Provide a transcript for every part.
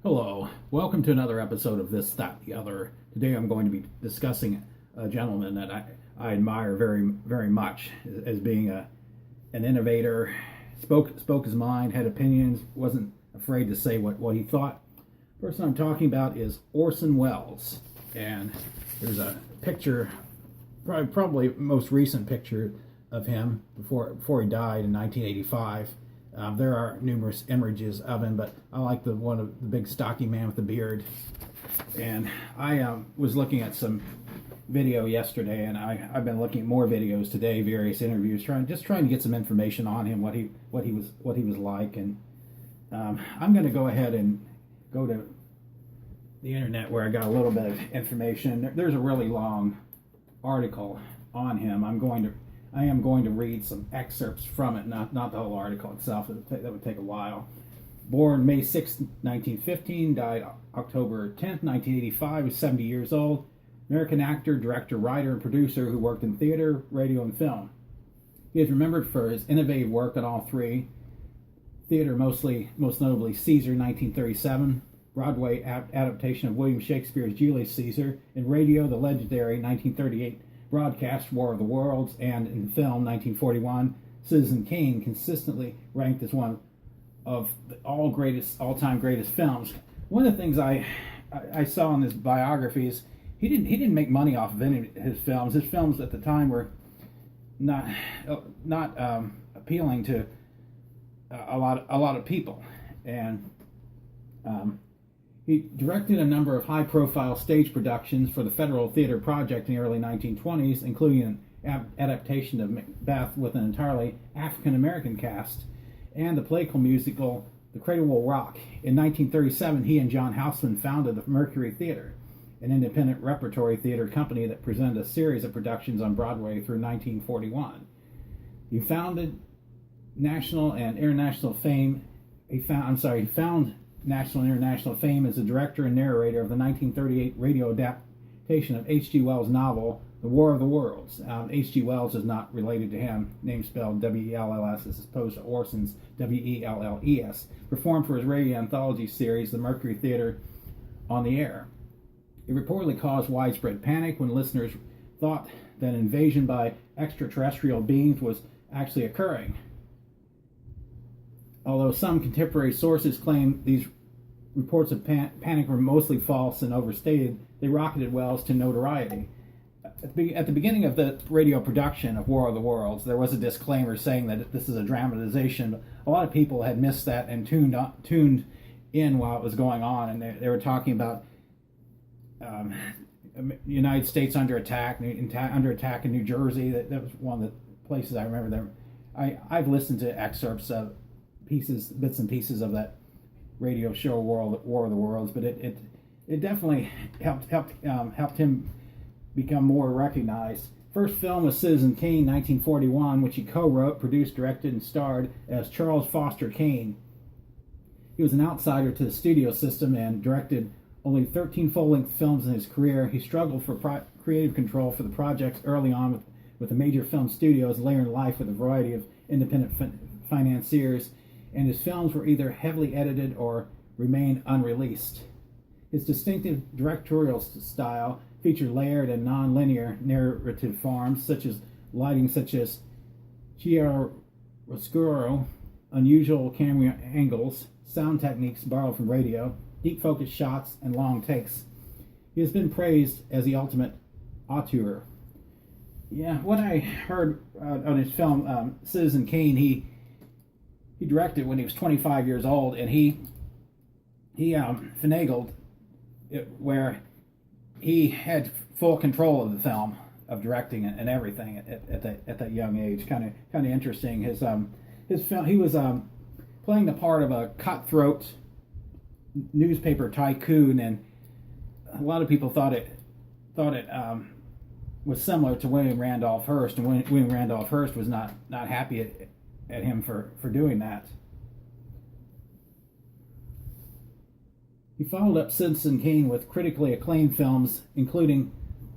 Hello, welcome to another episode of This, That, the Other. Today I'm going to be discussing a gentleman that I admire very, very much as being an innovator, spoke his mind, had opinions, wasn't afraid to say what he thought. The person I'm talking about is Orson Welles, and there's a picture, probably most recent picture of him before he died in 1985. There are numerous images of him, but I like the one of the big stocky man with the beard. And I was looking at some video yesterday, and I've been looking at more videos today, various interviews, trying to get some information on him, what he was like. And I'm going to go ahead and go to the internet where I got a little bit of information. There's a really long article on him. I am going to read some excerpts from it, not the whole article itself. That would take a while. Born May 6, 1915, died October 10, 1985, was 70 years old. American actor, director, writer, and producer who worked in theater, radio, and film. He is remembered for his innovative work on all three. Theater, most notably Caesar, 1937, Broadway adaptation of William Shakespeare's Julius Caesar, and radio, the legendary 1938 broadcast War of the Worlds, and in film 1941 Citizen Kane, consistently ranked as one of the all-time greatest films. One of the things I saw in his biographies, he didn't make money off of any of his films. His films at the time were not appealing to a lot of people, and he directed a number of high-profile stage productions for the Federal Theater Project in the early 1920s, including an adaptation of Macbeth with an entirely African-American cast, and the political musical The Cradle Will Rock. In 1937, he and John Houseman founded the Mercury Theater, an independent repertory theater company that presented a series of productions on Broadway through 1941. He found national and international fame as a director and narrator of the 1938 radio adaptation of H.G. Wells' novel, The War of the Worlds. H.G. Wells is not related to him, name spelled W-E-L-L-S as opposed to Orson's W-E-L-L-E-S, performed for his radio anthology series, The Mercury Theater on the Air. It reportedly caused widespread panic when listeners thought that an invasion by extraterrestrial beings was actually occurring. Although some contemporary sources claim these reports of panic were mostly false and overstated, they rocketed Wells to notoriety. At the beginning of the radio production of War of the Worlds, there was a disclaimer saying that this is a dramatization, but a lot of people had missed that and tuned in while it was going on, and they were talking about United States under attack in New Jersey. That was one of the places I remember there. I've listened to excerpts of bits and pieces of that radio show War of the Worlds, but it definitely helped him become more recognized. First film was Citizen Kane, 1941, which he co-wrote, produced, directed, and starred as Charles Foster Kane. He was an outsider to the studio system and directed only 13 full-length films in his career. He struggled for creative control for the projects early on with the major film studios, layering life with a variety of independent financiers, and his films were either heavily edited or remained unreleased. His distinctive directorial style featured layered and non-linear narrative forms, such as chiaroscuro, unusual camera angles, sound techniques borrowed from radio, deep focus shots, and long takes. He has been praised as the ultimate auteur. Yeah, what I heard on his film Citizen Kane, he directed when he was 25 years old, and he finagled it where he had full control of the film, of directing it and everything at that young age. Kind of interesting. His film, he was playing the part of a cutthroat newspaper tycoon, and a lot of people thought it was similar to William Randolph Hearst, and William Randolph Hearst was not happy at him for doing that. He followed up Citizen Kane with critically acclaimed films, including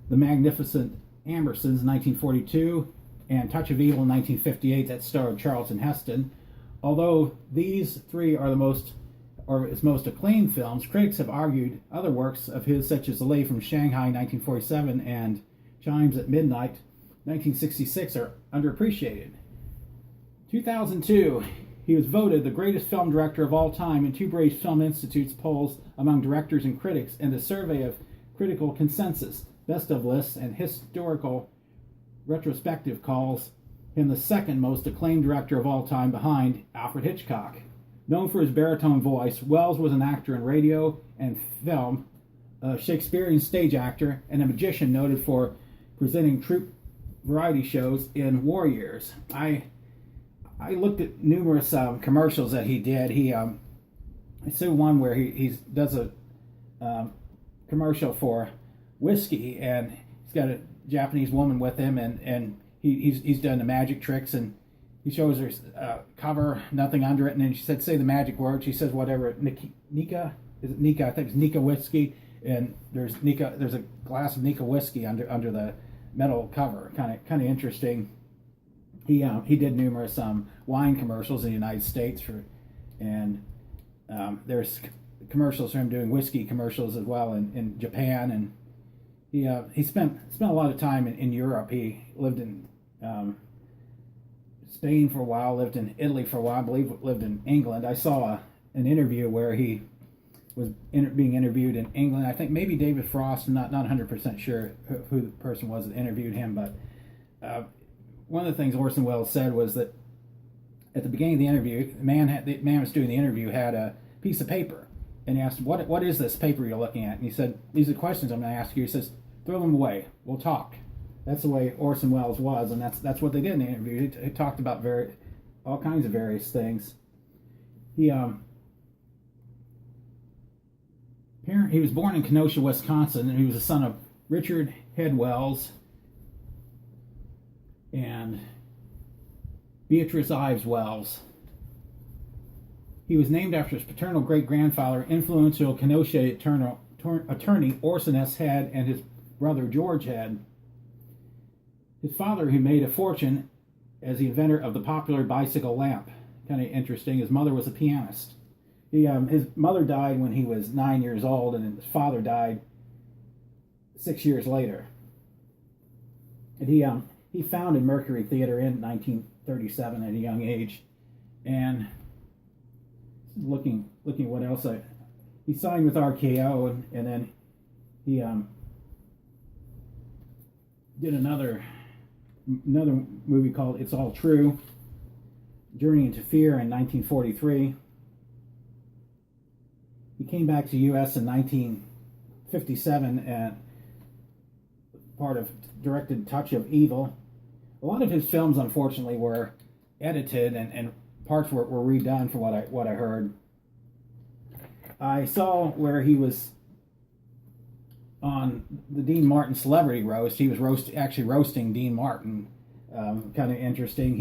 The Magnificent Ambersons, 1942, and Touch of Evil, 1958, that starred Charlton Heston. Although these three are the most or his most acclaimed films, critics have argued other works of his, such as The Lady from Shanghai, 1947, and Chimes at Midnight, 1966, are underappreciated. 2002, he was voted the greatest film director of all time in two British Film Institute's polls among directors and critics, and a survey of critical consensus, best of lists, and historical retrospective calls him the second most acclaimed director of all time behind Alfred Hitchcock. Known for his baritone voice, Welles was an actor in radio and film, a Shakespearean stage actor, and a magician noted for presenting troupe variety shows in war years. I looked at numerous commercials that he did. I saw one where he does a commercial for whiskey, and he's got a Japanese woman with him, and he's done the magic tricks, and he shows her cover, nothing under it, and then she said, say the magic word. She says whatever, Nika, is it Nika? I think it's Nika whiskey, and there's a glass of Nika whiskey under the metal cover. Kind of interesting. He did numerous wine commercials in the United States and there's commercials for him doing whiskey commercials as well in Japan, and he spent a lot of time in Europe. He lived in Spain for a while, lived in Italy for a while, I believe lived in England. I saw an interview where he was being interviewed in England. I think maybe David Frost, I'm not 100% sure who the person was that interviewed him, but one of the things Orson Welles said was that at the beginning of the interview, the man was doing the interview had a piece of paper, and he asked, what is this paper you're looking at? And he said, these are the questions I'm going to ask you. He says, throw them away, we'll talk. That's the way Orson Welles was, and that's what they did in the interview. He talked about all kinds of various things. He was born in Kenosha, Wisconsin, and he was the son of Richard Head Wells and Beatrice Ives Wells. He was named after his paternal great-grandfather, influential Kenosha attorney Orson S. Head, and his brother George Head. His father, who made a fortune as the inventor of the popular bicycle lamp. Kind of interesting. His mother was a pianist. His mother died when he was 9 years old, and his father died 6 years later. And he founded Mercury Theater in 1937 at a young age. And looking what else he signed with RKO, and then he did another movie called It's All True, Journey into Fear in 1943. He came back to the U.S. in 1957 and directed Touch of Evil. A lot of his films, unfortunately, were edited and parts were redone from what I heard. I saw where he was on the Dean Martin Celebrity Roast. He was roasting Dean Martin. Kind of interesting.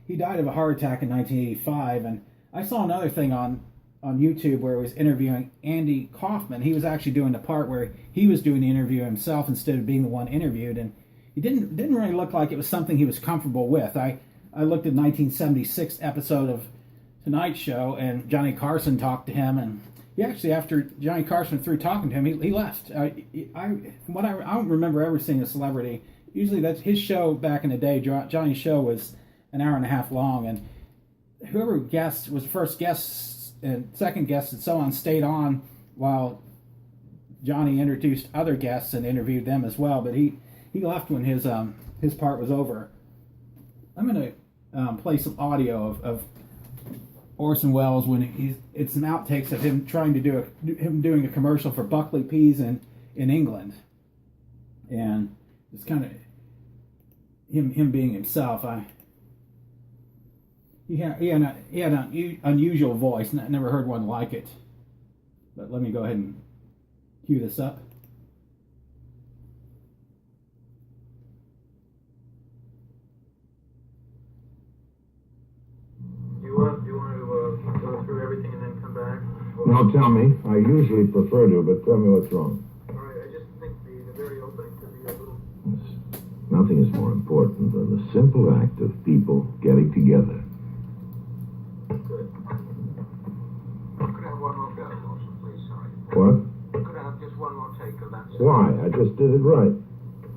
He died of a heart attack in 1985, and I saw another thing on YouTube where he was interviewing Andy Kaufman. He was actually doing the part where he was doing the interview himself instead of being the one interviewed, and he didn't really look like it was something he was comfortable with. I looked at 1976 episode of Tonight Show, and Johnny Carson talked to him, and he actually, after Johnny Carson through talking to him, he left. I don't remember ever seeing a celebrity. Usually that's his show back in the day. Johnny's show was an hour and a half long, and whoever guest was the first guest and second guest and so on stayed on while Johnny introduced other guests and interviewed them as well. But he left when his part was over. I'm going to play some audio of Orson Welles when it's some outtakes of him trying to doing a commercial for Buckley Peas in England, and it's kind of him being himself. He had an unusual voice. Never heard one like it. But let me go ahead and cue this up. Do you want to go through everything and then come back? No, tell me. I usually prefer to, but tell me what's wrong. All right, I just think the very opening could be a little... Nothing is more important than the simple act of people getting together. Good. Could I have one more go, Orson, please? Sorry. What? Could I have just one more take of that? Why? I just did it right.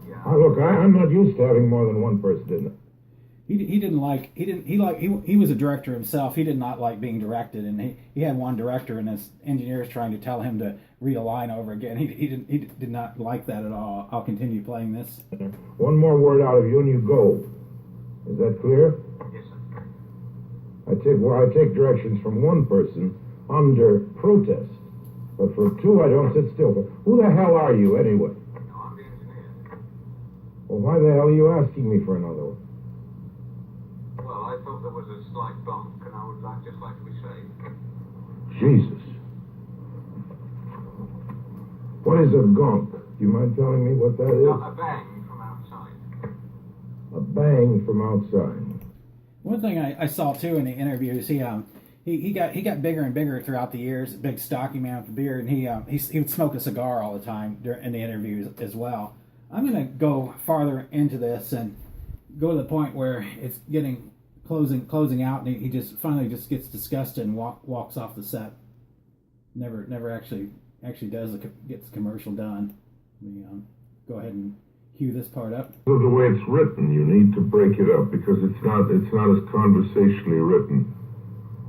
Yeah. Look, I'm not used to having more than one person, didn't I? He was a director himself. He did not like being directed, and he had one director and his engineers trying to tell him to read a line over again. He did not like that at all. I'll continue playing this. One more word out of you and you go. Is that clear? Yes, sir. I take directions from one person under protest. But from two, I don't sit still. But who the hell are you, anyway? No, I'm the engineer. Well, why the hell are you asking me for another one? Well, I thought there was a slight bump, and I would just like to be saved. Jesus. What is a gonk? Do you mind telling me what that is? A bang from outside. A bang from outside. One thing I saw too in the interviews, he got bigger and bigger throughout the years. A big stocky man with a beard, and he would smoke a cigar all the time in the interviews as well. I'm going to go farther into this and go to the point where it's getting closing out, and he just finally just gets disgusted and walks off the set. Never actually gets the commercial done. We go ahead and cue this part up. So the way it's written, you need to break it up because it's not as conversationally written.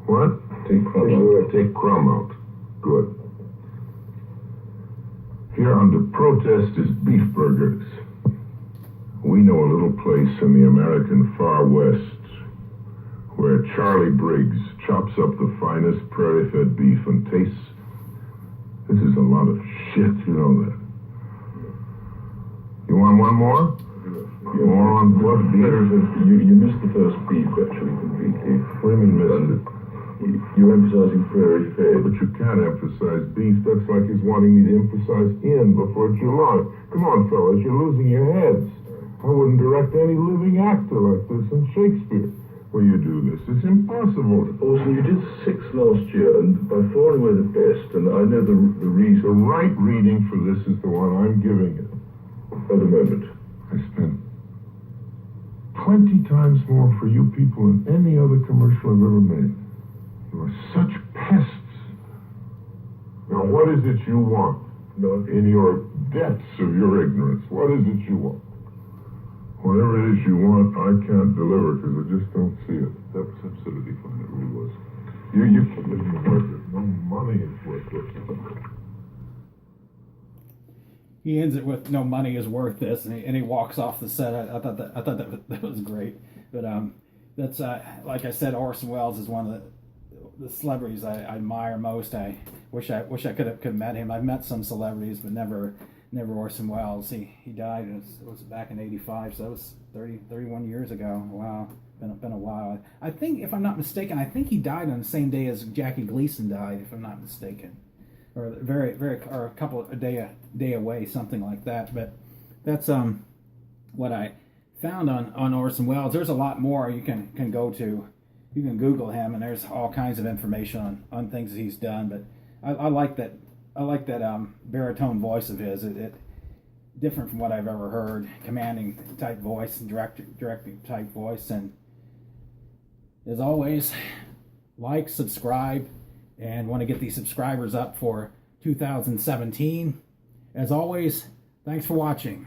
What? Take crumb out. Take crumb out. Good. Here under protest is beef burgers. We know a little place in the American far west where Charlie Briggs chops up the finest prairie-fed beef and tastes. This is a lot of shit, you know that. You want one more? More on what beef? You missed the first beef actually completely. What do you mean missed it? You're emphasizing prairie fed. But you can't emphasize beef. That's like he's wanting me to emphasize in before July. Come on, fellas, you're losing your heads. I wouldn't direct any living actor like this in Shakespeare. Will you do this? It's impossible. Also, you did 6 last year, and by far and away the best, and I know the reason. The right reading for this is the one I'm giving it. At the moment. I spent 20 times more for you people than any other commercial I've ever made. You are such pests. Now, what is it you want? No, In your depths of your ignorance, what is it you want? Whatever it is you want, I can't deliver because I just don't see it. that was absolutely fine. It really was. You can't live worth it. No money is worth it. He ends it with "No money is worth this," and he walks off the set. I thought that was great. But that's like I said, Orson Welles is one of the celebrities I admire most. I wish I could have met him. I've met some celebrities, but never Orson Welles. He died. It was back in '85, so that was 31 years ago. Wow, been a while. I think, if I'm not mistaken, he died on the same day as Jackie Gleason died, if I'm not mistaken, or or a couple a day away, something like that. But that's what I found on Orson Welles. There's a lot more you can go to. You can Google him, and there's all kinds of information on things that he's done. But I like that. I like that baritone voice of his. It different from what I've ever heard. Commanding type voice and directing type voice. And as always, like, subscribe, and want to get these subscribers up for 2017. As always, thanks for watching.